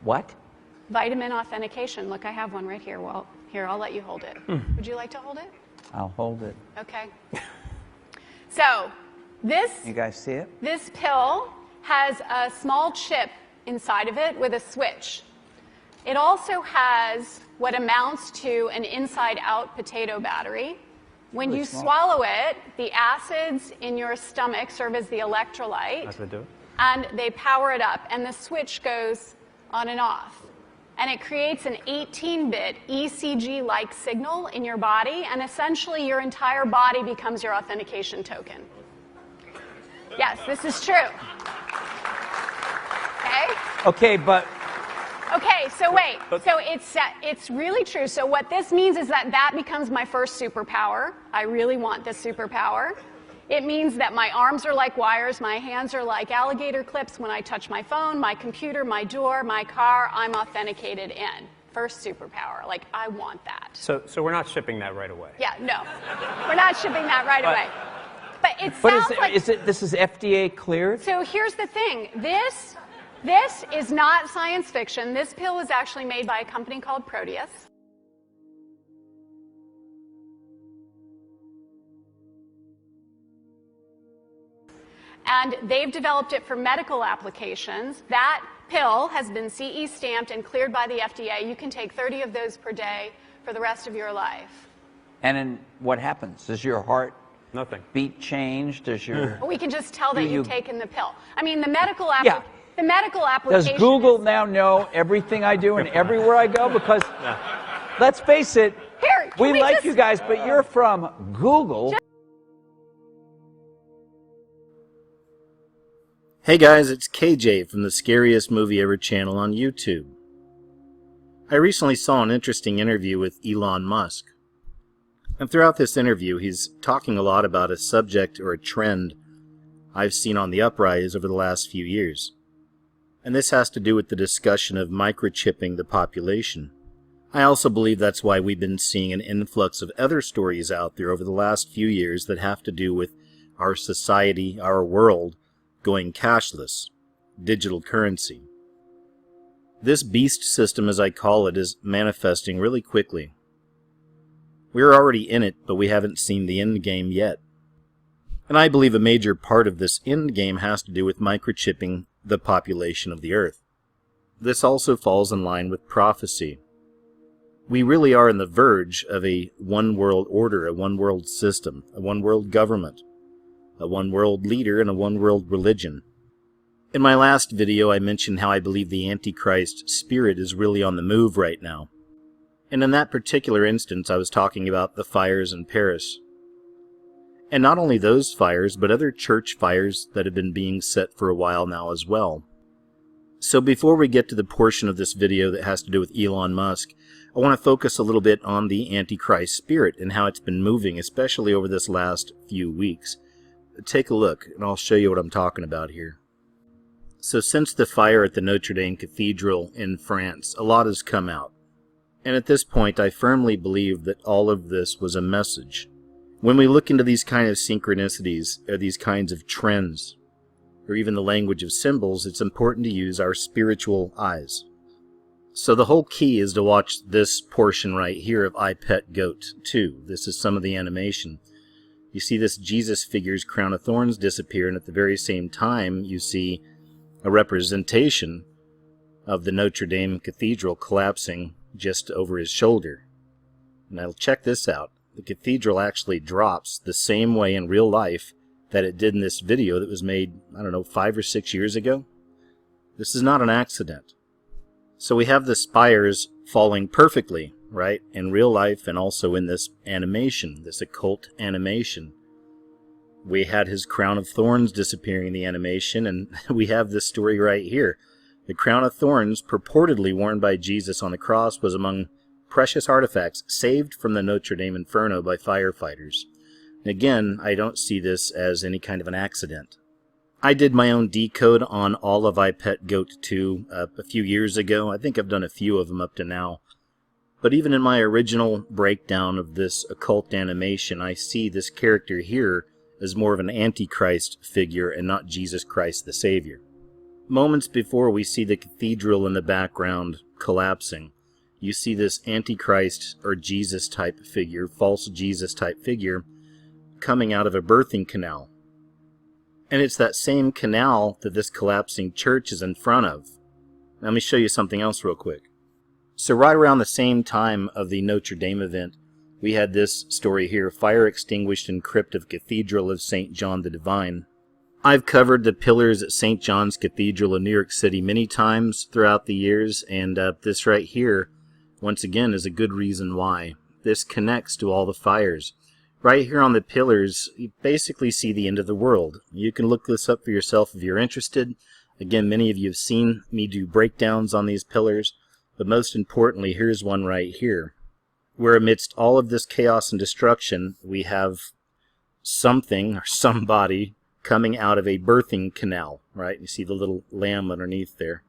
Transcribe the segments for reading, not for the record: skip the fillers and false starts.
What? Vitamin authentication. Look, I have one right here. Well, here, I'll let you hold it. Would you like to hold it? I'll hold it. Okay. So, You guys see it? this pill has a small chip inside of it with a switch. It also has what amounts to an inside-out potato battery. When you swallow it, the acids in your stomach serve as the electrolyte. That's what they do. And they power it up, and the switch goes on and off. And it creates an 18-bit ECG-like signal in your body, and essentially your entire body becomes your authentication token. Yes, this is true. Okay? Okay, but... Okay, so wait. So it's really true. So what this means is that becomes my first superpower. I really want this superpower. It means that my arms are like wires, my hands are like alligator clips. When I touch my phone, my computer, my door, my car, I'm authenticated in. First superpower. Like, I want that. So we're not shipping that right away. Yeah, no. We're not shipping that right away. But it sounds like... This is FDA cleared? So here's the thing. This is not science fiction. This pill was actually made by a company called Proteus. And they've developed it for medical applications. That pill has been CE stamped and cleared by the FDA. You can take 30 of those per day for the rest of your life. And then what happens? Does your heart Nothing. beat change? Does your... We can just tell that you've taken the pill. I mean, the medical Yeah. The medical application. Does Google now know everything I do and everywhere I go? Because, let's face it, Here, we like you guys, but you're from Google. Hey guys, it's KJ from the Scariest Movie Ever channel on YouTube. I recently saw an interesting interview with Elon Musk. And throughout this interview, he's talking a lot about a subject or a trend I've seen on the uprise over the last few years. And this has to do with the discussion of microchipping the population. I also believe that's why we've been seeing an influx of other stories out there over the last few years that have to do with our society, our world, going cashless, digital currency. This beast system, as I call it, is manifesting really quickly. We're already in it, but we haven't seen the end game yet. And I believe a major part of this end game has to do with microchipping the population of the Earth. This also falls in line with prophecy. We really are on the verge of a one-world order, a one-world system, a one-world government, a one-world leader, and a one-world religion. In my last video, I mentioned how I believe the Antichrist spirit is really on the move right now. And in that particular instance, I was talking about the fires in Paris. And not only those fires, but other church fires that have been being set for a while now as well. So before we get to the portion of this video that has to do with Elon Musk, I want to focus a little bit on the Antichrist spirit and how it's been moving, especially over this last few weeks. Take a look, and I'll show you what I'm talking about here. So since the fire at the Notre Dame Cathedral in France, a lot has come out. And at this point, I firmly believe that all of this was a message. When we look into these kind of synchronicities, or these kinds of trends, or even the language of symbols, it's important to use our spiritual eyes. So the whole key is to watch this portion right here of I Pet Goat 2. This is some of the animation. You see this Jesus figure's crown of thorns disappear, and at the very same time you see a representation of the Notre Dame Cathedral collapsing just over his shoulder. Now check this out. The cathedral actually drops the same way in real life that it did in this video that was made, I don't know, 5 or 6 years ago. This is not an accident. So we have the spires falling perfectly, right, in real life and also in this animation, this occult animation. We had his crown of thorns disappearing in the animation, and we have this story right here. The crown of thorns purportedly worn by Jesus on the cross was among precious artifacts saved from the Notre Dame Inferno by firefighters. Again, I don't see this as any kind of an accident. I did my own decode on all of I Pet Goat 2 a few years ago. I think I've done a few of them up to now. But even in my original breakdown of this occult animation, I see this character here as more of an Antichrist figure and not Jesus Christ the Savior. Moments before we see the cathedral in the background collapsing, you see this Antichrist or Jesus type figure, false Jesus type figure, coming out of a birthing canal. And it's that same canal that this collapsing church is in front of. Let me show you something else real quick. So right around the same time of the Notre Dame event, we had this story here, fire extinguished in crypt of Cathedral of St. John the Divine. I've covered the pillars at St. John's Cathedral in New York City many times throughout the years, and this right here, once again, is a good reason why. This connects to all the fires. Right here on the pillars, you basically see the end of the world. You can look this up for yourself if you're interested. Again, many of you have seen me do breakdowns on these pillars, but most importantly, here's one right here, where amidst all of this chaos and destruction, we have something or somebody coming out of a birthing canal, right? You see the little lamb underneath there.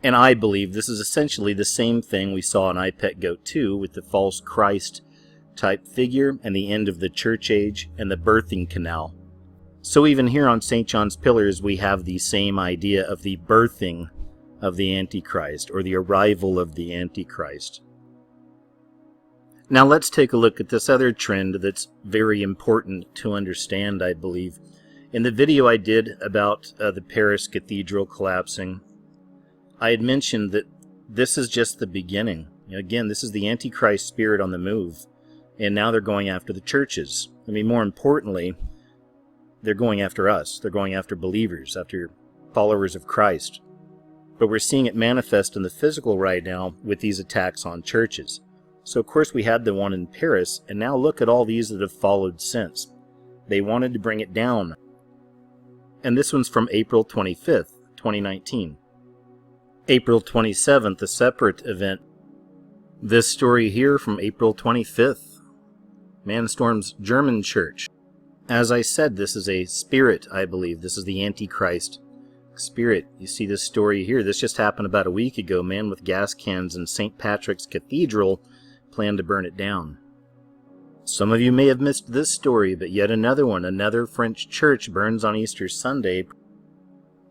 And I believe this is essentially the same thing we saw in I Pet Goat 2 with the false Christ type figure and the end of the church age and the birthing canal. So even here on St. John's pillars, we have the same idea of the birthing of the Antichrist, or the arrival of the Antichrist. Now let's take a look at this other trend that's very important to understand, I believe. In the video I did about the Paris Cathedral collapsing, I had mentioned that this is just the beginning. Again, this is the Antichrist spirit on the move, and now they're going after the churches. I mean, more importantly, they're going after us. They're going after believers, after followers of Christ. But we're seeing it manifest in the physical right now with these attacks on churches. So of course we had the one in Paris, and now look at all these that have followed since. They wanted to bring it down. And this one's from April 25th, 2019. April 27th, a separate event. This story here from April 25th. Man storms German church. As I said, this is a spirit, I believe. This is the Antichrist spirit. You see this story here. This just happened about a week ago. Man with gas cans in St. Patrick's Cathedral planned to burn it down. Some of you may have missed this story, but yet another one. Another French church burns on Easter Sunday.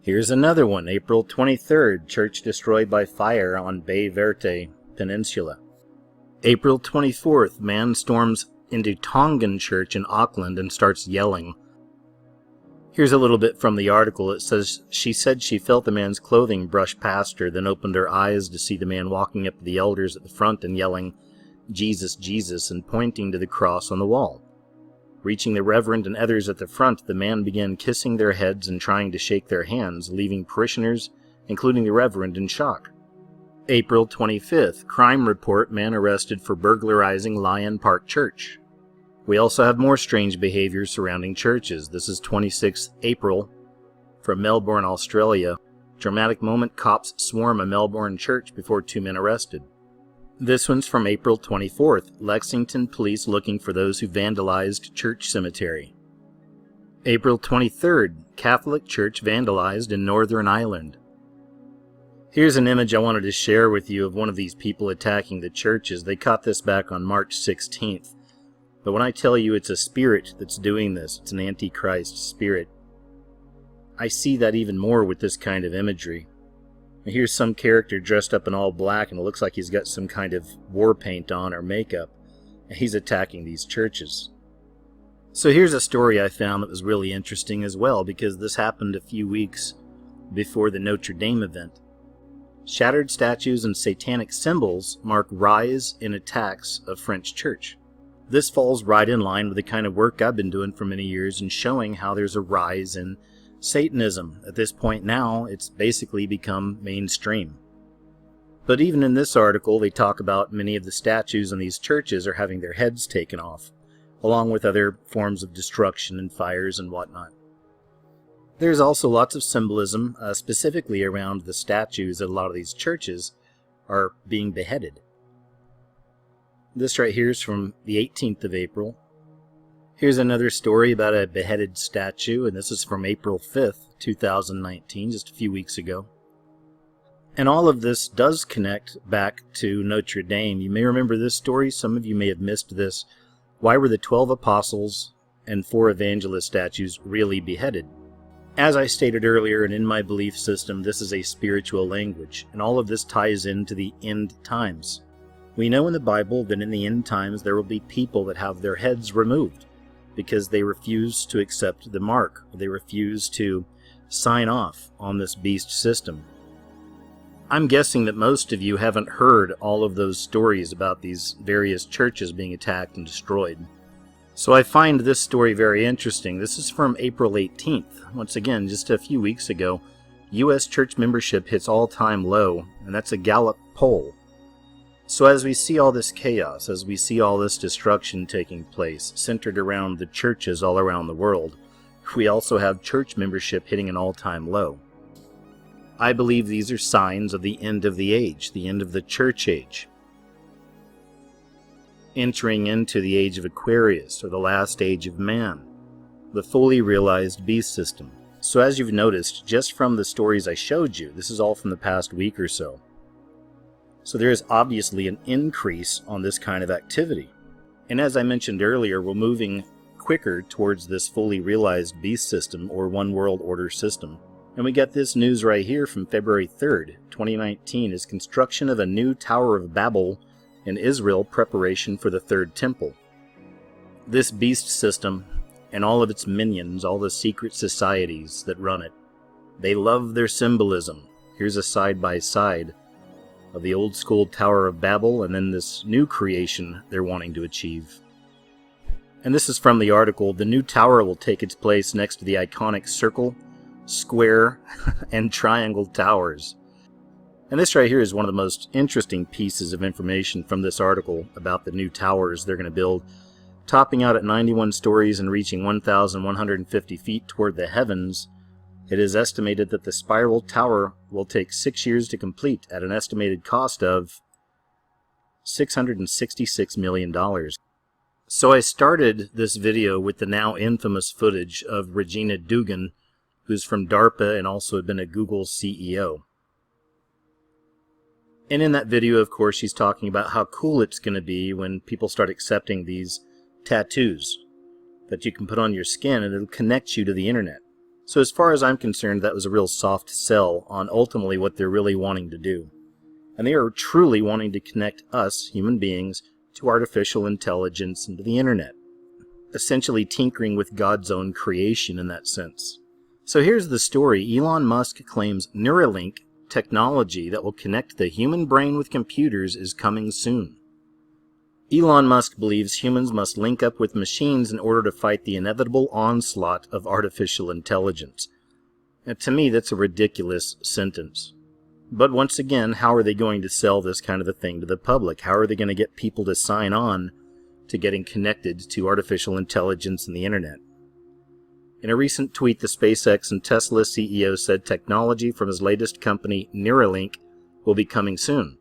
Here's another one. April 23rd, church destroyed by fire on Bay Verte Peninsula. April 24th, man storms into Tongan church in Auckland and starts yelling. Here's a little bit from the article. It says, she said she felt the man's clothing brush past her, then opened her eyes to see the man walking up to the elders at the front and yelling, "Jesus, Jesus," and pointing to the cross on the wall. Reaching the reverend and others at the front, the man began kissing their heads and trying to shake their hands, leaving parishioners, including the reverend, in shock. April 25th, crime report, man arrested for burglarizing Lyon Park Church. We also have more strange behavior surrounding churches. This is 26th April from Melbourne, Australia. Dramatic moment, cops swarm a Melbourne church before 2 men arrested. This one's from April 24th. Lexington police looking for those who vandalized church cemetery. April 23rd. Catholic church vandalized in Northern Ireland. Here's an image I wanted to share with you of one of these people attacking the churches. They caught this back on March 16th. But when I tell you it's a spirit that's doing this, it's an Antichrist spirit, I see that even more with this kind of imagery. Here's some character dressed up in all black, and it looks like he's got some kind of war paint on or makeup, and he's attacking these churches. So here's a story I found that was really interesting as well, because this happened a few weeks before the Notre Dame event. Shattered statues and satanic symbols mark rise in attacks of French church. This falls right in line with the kind of work I've been doing for many years and showing how there's a rise in Satanism. At this point now, it's basically become mainstream. But even in this article, they talk about many of the statues in these churches are having their heads taken off, along with other forms of destruction and fires and whatnot. There's also lots of symbolism, specifically around the statues at a lot of these churches are being beheaded. This right here is from the 18th of April. Here's another story about a beheaded statue, and this is from April 5th, 2019, just a few weeks ago. And all of this does connect back to Notre Dame. You may remember this story. Some of you may have missed this. Why were the 12 apostles and 4 evangelist statues really beheaded? As I stated earlier, and in my belief system, this is a spiritual language, and all of this ties into the end times. We know in the Bible that in the end times there will be people that have their heads removed because they refuse to accept the mark. They refuse to sign off on this beast system. I'm guessing that most of you haven't heard all of those stories about these various churches being attacked and destroyed. So I find this story very interesting. This is from April 18th. Once again, just a few weeks ago, U.S. church membership hits all-time low, and that's a Gallup poll. So as we see all this chaos, as we see all this destruction taking place, centered around the churches all around the world, we also have church membership hitting an all-time low. I believe these are signs of the end of the age, the end of the church age. Entering into the age of Aquarius, or the last age of man, the fully realized beast system. So as you've noticed, just from the stories I showed you, this is all from the past week or so. So there is obviously an increase on this kind of activity. And as I mentioned earlier, we're moving quicker towards this fully realized beast system, or one world order system. And we get this news right here from February 3rd, 2019, is construction of a new Tower of Babel in Israel, preparation for the Third Temple. This beast system and all of its minions, all the secret societies that run it, they love their symbolism. Here's a side-by-side of the old school Tower of Babel and then this new creation they're wanting to achieve. And this is from the article. The new tower will take its place next to the iconic circle, square, and triangle towers. And this right here is one of the most interesting pieces of information from this article about the new towers they're going to build, topping out at 91 stories and reaching 1,150 feet toward the heavens. It is estimated that the spiral tower will take 6 years to complete at an estimated cost of $666 million. So I started this video with the now infamous footage of Regina Dugan, who's from DARPA and also had been a Google CEO. And in that video, of course, she's talking about how cool it's going to be when people start accepting these tattoos that you can put on your skin and it'll connect you to the internet. So as far as I'm concerned, that was a real soft sell on ultimately what they're really wanting to do. And they are truly wanting to connect us, human beings, to artificial intelligence and to the internet. Essentially tinkering with God's own creation in that sense. So here's the story. Elon Musk claims Neuralink technology that will connect the human brain with computers is coming soon. Elon Musk believes humans must link up with machines in order to fight the inevitable onslaught of artificial intelligence. And to me, that's a ridiculous sentence. But once again, how are they going to sell this kind of a thing to the public? How are they going to get people to sign on to getting connected to artificial intelligence and the internet? In a recent tweet, the SpaceX and Tesla CEO said technology from his latest company, Neuralink, will be coming soon.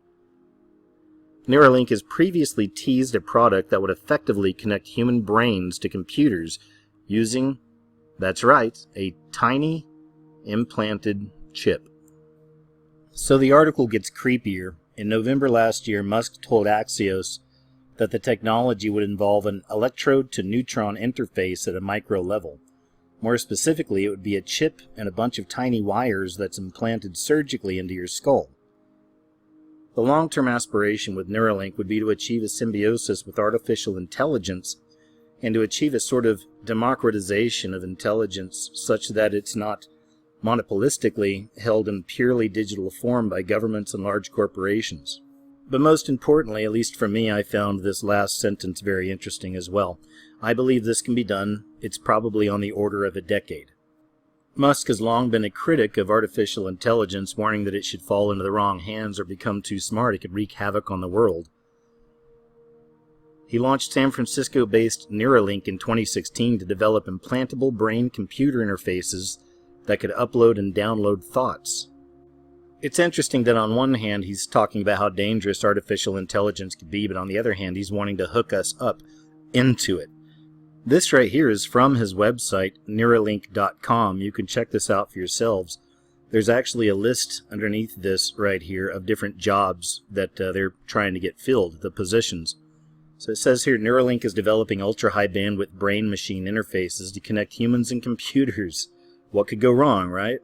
Neuralink has previously teased a product that would effectively connect human brains to computers using, that's right, a tiny implanted chip. So the article gets creepier. In November last year, Musk told Axios that the technology would involve an electrode-to-neutron interface at a micro level. More specifically, it would be a chip and a bunch of tiny wires that's implanted surgically into your skull. The long-term aspiration with Neuralink would be to achieve a symbiosis with artificial intelligence and to achieve a sort of democratization of intelligence such that it's not monopolistically held in purely digital form by governments and large corporations. But most importantly, at least for me, I found this last sentence very interesting as well. I believe this can be done. It's probably on the order of a decade. Musk has long been a critic of artificial intelligence, warning that it should fall into the wrong hands or become too smart. It could wreak havoc on the world. He launched San Francisco-based Neuralink in 2016 to develop implantable brain-computer interfaces that could upload and download thoughts. It's interesting that on one hand he's talking about how dangerous artificial intelligence could be, but on the other hand he's wanting to hook us up into it. This right here is from his website, Neuralink.com. You can check this out for yourselves. There's actually a list underneath this right here of different jobs that they're trying to get filled, the positions. So it says here, Neuralink is developing ultra-high bandwidth brain-machine interfaces to connect humans and computers What could go wrong, right?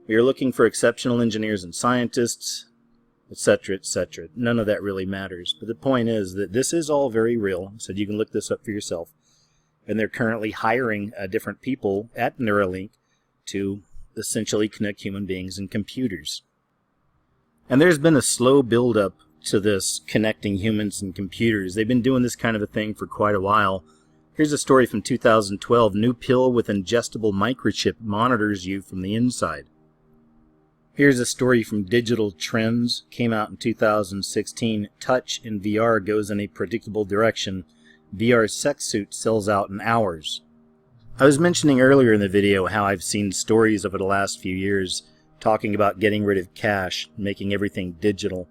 We are looking for exceptional engineers and scientists, etc., etc. None of that really matters. But the point is that this is all very real, so you can look this up for yourself. And they're currently hiring different people at Neuralink to essentially connect human beings and computers. And there's been a slow build-up to this connecting humans and computers. They've been doing this kind of a thing for quite a while. Here's a story from 2012. New pill with ingestible microchip monitors you from the inside. Here's a story from Digital Trends. Came out in 2016. Touch in VR goes in a predictable direction. VR sex suit sells out in hours. I was mentioning earlier in the video how I've seen stories over the last few years talking about getting rid of cash, making everything digital.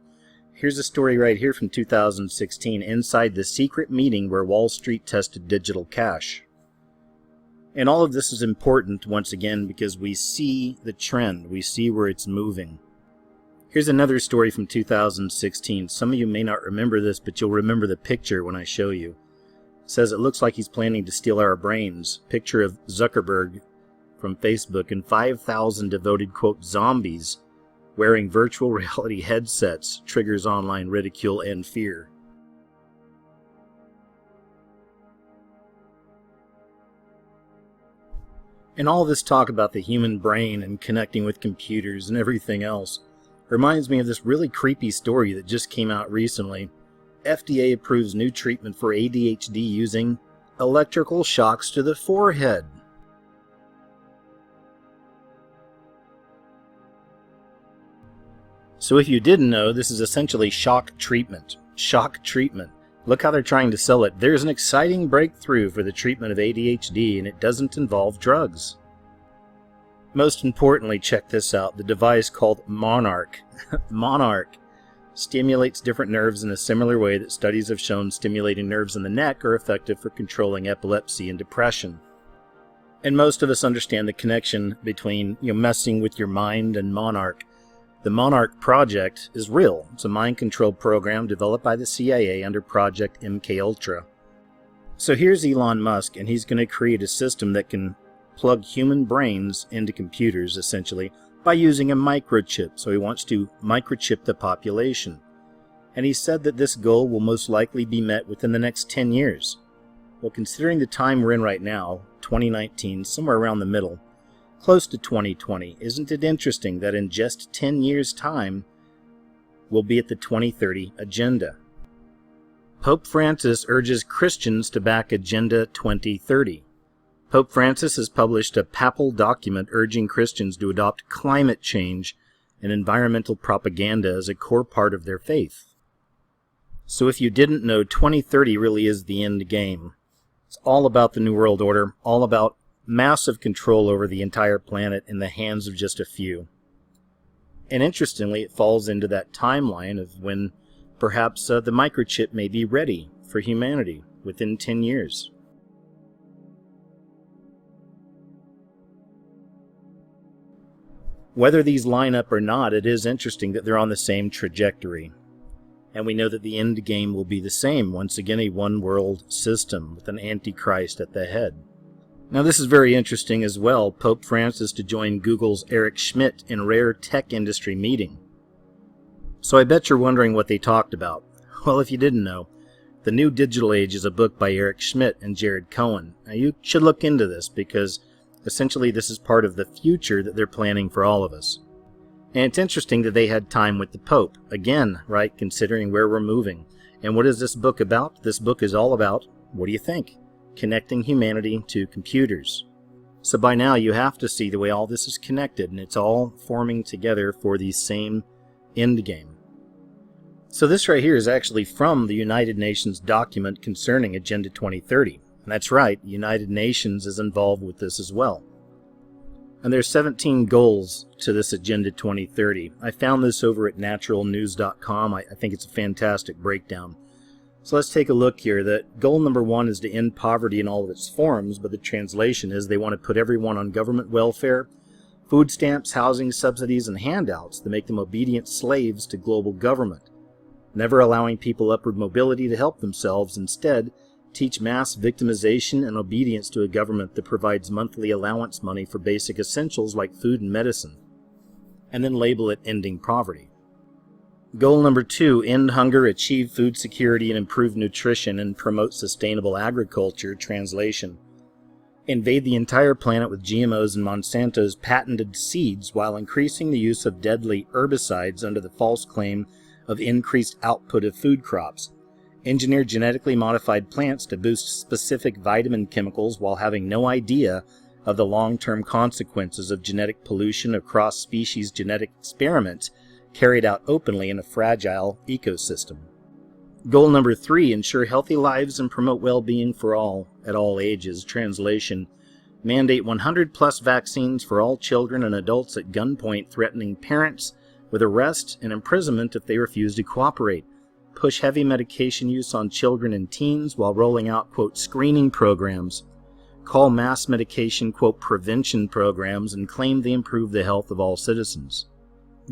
Here's a story right here from 2016, inside the secret meeting where Wall Street tested digital cash. And all of this is important, once again, because we see the trend. We see where it's moving. Here's another story from 2016. Some of you may not remember this, but you'll remember the picture when I show you. It says it looks like he's planning to steal our brains. Picture of Zuckerberg from Facebook and 5,000 devoted, quote, zombies wearing virtual reality headsets triggers online ridicule and fear. And all this talk about the human brain and connecting with computers and everything else reminds me of this really creepy story that just came out recently. FDA approves new treatment for ADHD using electrical shocks to the forehead. So if you didn't know, this is essentially shock treatment. Shock treatment. Look how they're trying to sell it. There's an exciting breakthrough for the treatment of ADHD, and it doesn't involve drugs. Most importantly, check this out. The device called Monarch. Monarch stimulates different nerves in a similar way that studies have shown stimulating nerves in the neck are effective for controlling epilepsy and depression. And most of us understand the connection between messing with your mind and Monarch. The Monarch project is real. It's a mind control program developed by the CIA under Project MKUltra. So here's Elon Musk, and he's going to create a system that can plug human brains into computers, essentially, by using a microchip. So he wants to microchip the population. And he said that this goal will most likely be met within the next 10 years. Well, considering the time we're in right now, 2019, somewhere around the middle, close to 2020, isn't it interesting that in just 10 years' time, we'll be at the 2030 agenda? Pope Francis urges Christians to back Agenda 2030. Pope Francis has published a papal document urging Christians to adopt climate change and environmental propaganda as a core part of their faith. So if you didn't know, 2030 really is the end game. It's all about the New World Order, all about massive control over the entire planet in the hands of just a few. And interestingly, it falls into that timeline of when perhaps the microchip may be ready for humanity within 10 years. Whether these line up or not, it is interesting that they're on the same trajectory. And we know that the end game will be the same. Once again, a one-world system with an Antichrist at the head. Now this is very interesting as well. Pope Francis to join Google's Eric Schmidt in rare tech industry meeting. So I bet you're wondering what they talked about. Well, if you didn't know, The New Digital Age is a book by Eric Schmidt and Jared Cohen. Now you should look into this because essentially this is part of the future that they're planning for all of us. And it's interesting that they had time with the Pope. Again, right, considering where we're moving. And what is this book about? This book is all about, what do you think? Connecting humanity to computers. So by now you have to see the way all this is connected, and it's all forming together for the same end game. So this right here is actually from the United Nations document concerning Agenda 2030. And that's right, the United Nations is involved with this as well. And there's 17 goals to this Agenda 2030. I found this over at naturalnews.com. I think it's a fantastic breakdown. So let's take a look here. That goal number 1 is to end poverty in all of its forms, but the translation is they want to put everyone on government welfare, food stamps, housing subsidies, and handouts to make them obedient slaves to global government, never allowing people upward mobility to help themselves, instead teach mass victimization and obedience to a government that provides monthly allowance money for basic essentials like food and medicine, and then label it ending poverty. Goal number 2, end hunger, achieve food security, and improve nutrition, and promote sustainable agriculture. Translation: invade the entire planet with GMOs and Monsanto's patented seeds while increasing the use of deadly herbicides under the false claim of increased output of food crops. Engineer genetically modified plants to boost specific vitamin chemicals while having no idea of the long-term consequences of genetic pollution of cross-species genetic experiments carried out openly in a fragile ecosystem. Goal number 3, ensure healthy lives and promote well-being for all at all ages. Translation: mandate 100+ vaccines for all children and adults at gunpoint, threatening parents with arrest and imprisonment if they refuse to cooperate. Push heavy medication use on children and teens while rolling out, quote, screening programs. Call mass medication, quote, prevention programs, and claim they improve the health of all citizens.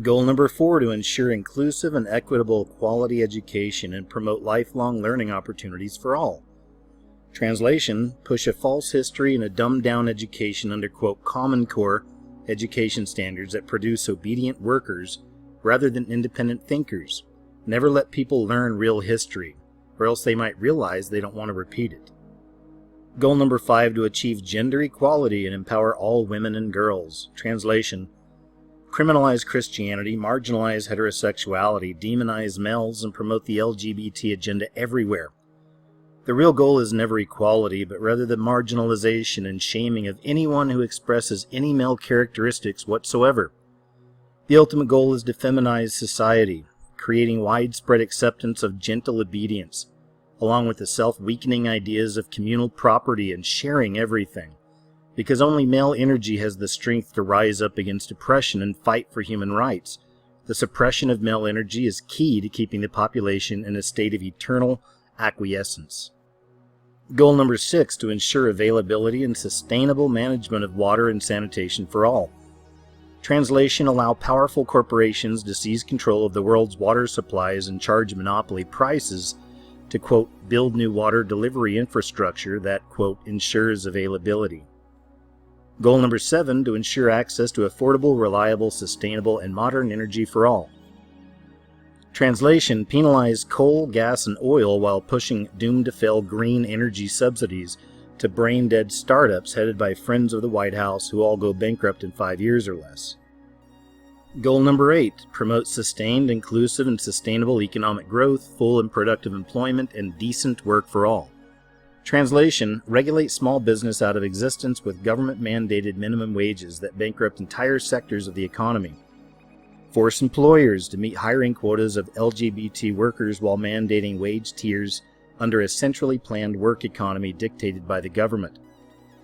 Goal number 4, to ensure inclusive and equitable quality education and promote lifelong learning opportunities for all. Translation: push a false history and a dumbed-down education under, quote, Common Core education standards that produce obedient workers rather than independent thinkers. Never let people learn real history, or else they might realize they don't want to repeat it. Goal number 5, to achieve gender equality and empower all women and girls. Translation: criminalize Christianity, marginalize heterosexuality, demonize males, and promote the LGBT agenda everywhere. The real goal is never equality, but rather the marginalization and shaming of anyone who expresses any male characteristics whatsoever. The ultimate goal is to feminize society, creating widespread acceptance of gentle obedience, along with the self-weakening ideas of communal property and sharing everything. Because only male energy has the strength to rise up against oppression and fight for human rights. The suppression of male energy is key to keeping the population in a state of eternal acquiescence. Goal number 6, to ensure availability and sustainable management of water and sanitation for all. Translation: allow powerful corporations to seize control of the world's water supplies and charge monopoly prices to, quote, build new water delivery infrastructure that, quote, ensures availability. Goal number 7, to ensure access to affordable, reliable, sustainable, and modern energy for all. Translation: penalize coal, gas, and oil while pushing doomed-to-fail green energy subsidies to brain-dead startups headed by friends of the White House who all go bankrupt in 5 years or less. Goal number 8, promote sustained, inclusive, and sustainable economic growth, full and productive employment, and decent work for all. Translation: regulate small business out of existence with government-mandated minimum wages that bankrupt entire sectors of the economy. Force employers to meet hiring quotas of LGBT workers while mandating wage tiers under a centrally planned work economy dictated by the government.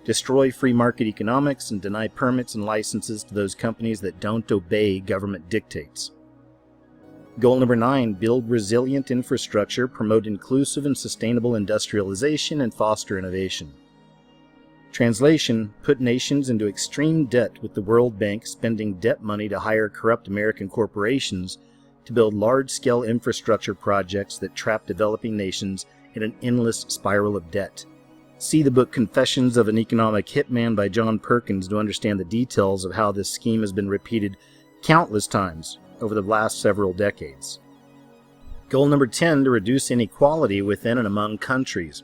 Destroy free market economics and deny permits and licenses to those companies that don't obey government dictates. Goal number 9, build resilient infrastructure, promote inclusive and sustainable industrialization, and foster innovation. Translation: put nations into extreme debt with the World Bank spending debt money to hire corrupt American corporations to build large-scale infrastructure projects that trap developing nations in an endless spiral of debt. See the book Confessions of an Economic Hitman by John Perkins to understand the details of how this scheme has been repeated countless times over the last several decades. Goal number 10, to reduce inequality within and among countries.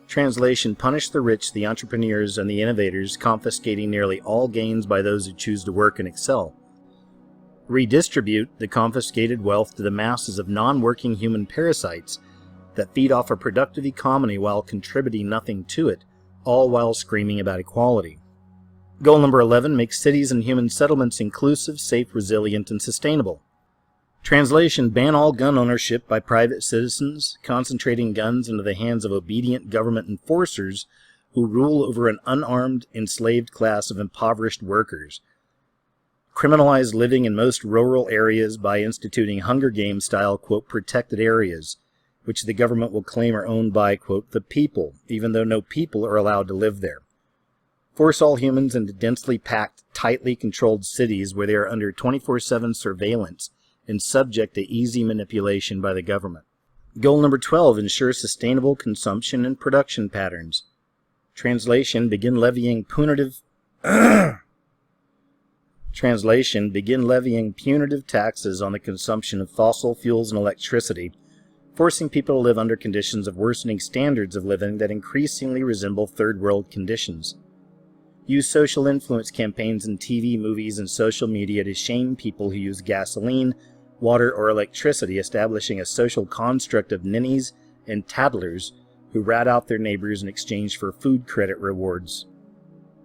Translation: punish the rich, the entrepreneurs, and the innovators, confiscating nearly all gains by those who choose to work and excel. Redistribute the confiscated wealth to the masses of non-working human parasites that feed off a productive economy while contributing nothing to it, all while screaming about equality. Goal number 11, make cities and human settlements inclusive, safe, resilient, and sustainable. Translation: ban all gun ownership by private citizens, concentrating guns into the hands of obedient government enforcers who rule over an unarmed, enslaved class of impoverished workers. Criminalize living in most rural areas by instituting Hunger Games-style, quote, protected areas, which the government will claim are owned by, quote, the people, even though no people are allowed to live there. Force all humans into densely packed, tightly controlled cities where they are under 24/7 surveillance and subject to easy manipulation by the government. Goal number 12, ensure sustainable consumption and production patterns. Translation, begin levying punitive taxes on the consumption of fossil fuels and electricity, forcing people to live under conditions of worsening standards of living that increasingly resemble third world conditions. Use social influence campaigns in TV, movies, and social media to shame people who use gasoline, water, or electricity, establishing a social construct of ninnies and tattlers who rat out their neighbors in exchange for food credit rewards.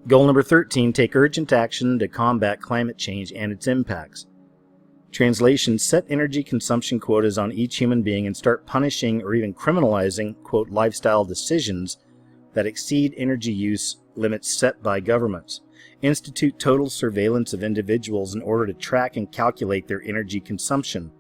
Goal number 13, take urgent action to combat climate change and its impacts. Translation, set energy consumption quotas on each human being and start punishing or even criminalizing, quote, lifestyle decisions that exceed energy use limits set by governments. Institute total surveillance of individuals in order to track and calculate their energy consumption.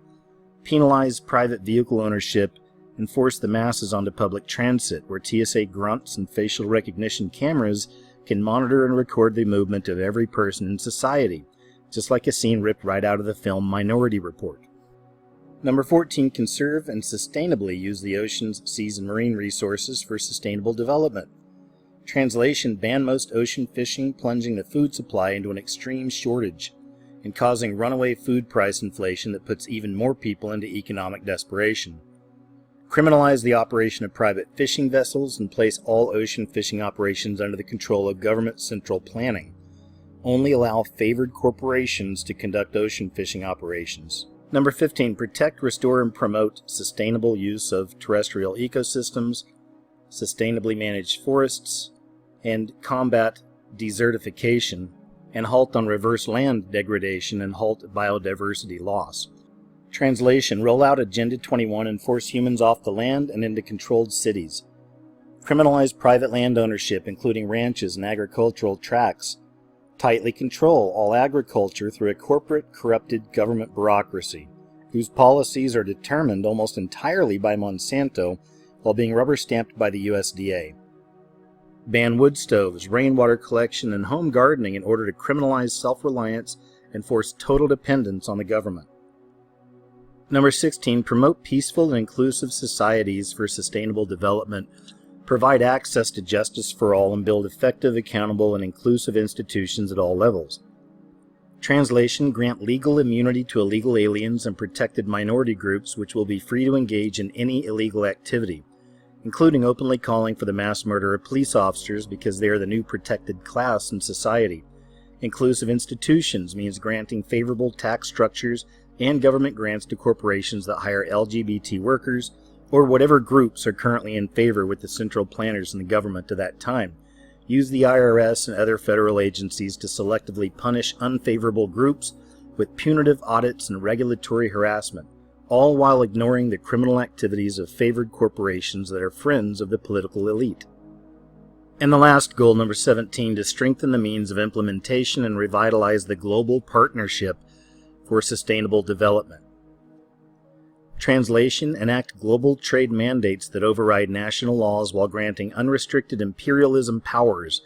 Penalize private vehicle ownership and force the masses onto public transit, where TSA grunts and facial recognition cameras can monitor and record the movement of every person in society, just like a scene ripped right out of the film Minority Report. Number 14, conserve and sustainably use the oceans, seas, and marine resources for sustainable development. Translation, ban most ocean fishing, plunging the food supply into an extreme shortage and causing runaway food price inflation that puts even more people into economic desperation. Criminalize the operation of private fishing vessels and place all ocean fishing operations under the control of government central planning. Only allow favored corporations to conduct ocean fishing operations. Number 15, protect, restore, and promote sustainable use of terrestrial ecosystems, sustainably manage forests, and combat desertification, and halt on reverse land degradation and halt biodiversity loss. Translation, roll out Agenda 21 and force humans off the land and into controlled cities. Criminalize private land ownership, including ranches and agricultural tracts. Tightly control all agriculture through a corporate, corrupted government bureaucracy, whose policies are determined almost entirely by Monsanto while being rubber-stamped by the USDA. Ban wood stoves, rainwater collection, and home gardening in order to criminalize self-reliance and force total dependence on the government. Number 16, promote peaceful and inclusive societies for sustainable development, provide access to justice for all, and build effective, accountable, and inclusive institutions at all levels. Translation, grant legal immunity to illegal aliens and protected minority groups which will be free to engage in any illegal activity, including openly calling for the mass murder of police officers because they are the new protected class in society. Inclusive institutions means granting favorable tax structures and government grants to corporations that hire LGBT workers or whatever groups are currently in favor with the central planners in the government at that time. Use the IRS and other federal agencies to selectively punish unfavorable groups with punitive audits and regulatory harassment, all while ignoring the criminal activities of favored corporations that are friends of the political elite. And the last goal, number 17, to strengthen the means of implementation and revitalize the global partnership for sustainable development. Translation, enact global trade mandates that override national laws while granting unrestricted imperialism powers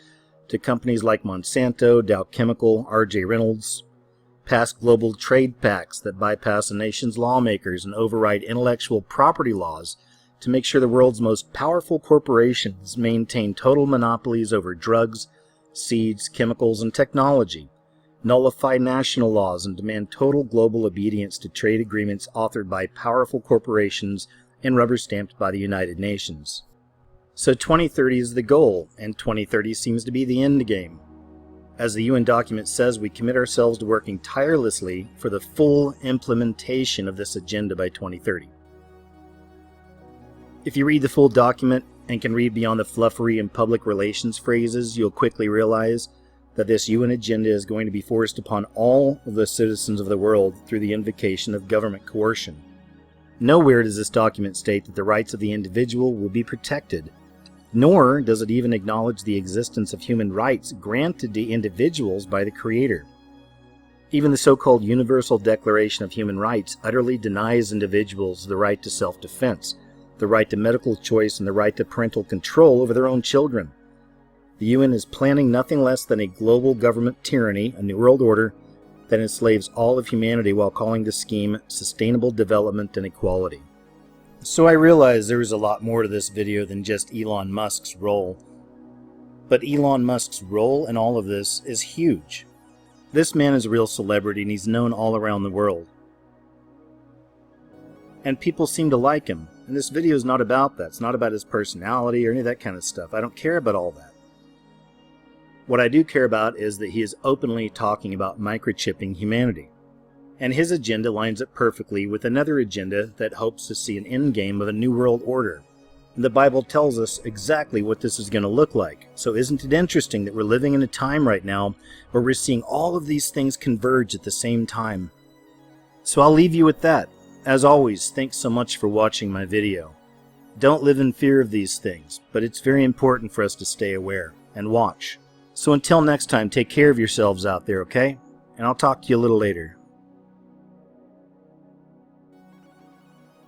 to companies like Monsanto, Dow Chemical, R.J. Reynolds. Pass global trade pacts that bypass a nation's lawmakers and override intellectual property laws to make sure the world's most powerful corporations maintain total monopolies over drugs, seeds, chemicals, and technology. Nullify national laws and demand total global obedience to trade agreements authored by powerful corporations and rubber-stamped by the United Nations. So 2030 is the goal, and 2030 seems to be the end game. As the UN document says, we commit ourselves to working tirelessly for the full implementation of this agenda by 2030. If you read the full document and can read beyond the fluffery and public relations phrases, you'll quickly realize that this UN agenda is going to be forced upon all of the citizens of the world through the invocation of government coercion. Nowhere does this document state that the rights of the individual will be protected, nor does it even acknowledge the existence of human rights granted to individuals by the Creator. Even the so-called Universal Declaration of Human Rights utterly denies individuals the right to self-defense, the right to medical choice, and the right to parental control over their own children. The UN is planning nothing less than a global government tyranny, a new world order, that enslaves all of humanity while calling the scheme sustainable development and equality. So I realize there is a lot more to this video than just Elon Musk's role. But Elon Musk's role in all of this is huge. This man is a real celebrity and he's known all around the world. And people seem to like him. And this video is not about that. It's not about his personality or any of that kind of stuff. I don't care about all that. What I do care about is that he is openly talking about microchipping humanity. And his agenda lines up perfectly with another agenda that hopes to see an endgame of a new world order. And the Bible tells us exactly what this is going to look like. So isn't it interesting that we're living in a time right now where we're seeing all of these things converge at the same time? So I'll leave you with that. As always, thanks so much for watching my video. Don't live in fear of these things, but it's very important for us to stay aware and watch. So until next time, take care of yourselves out there, okay? And I'll talk to you a little later.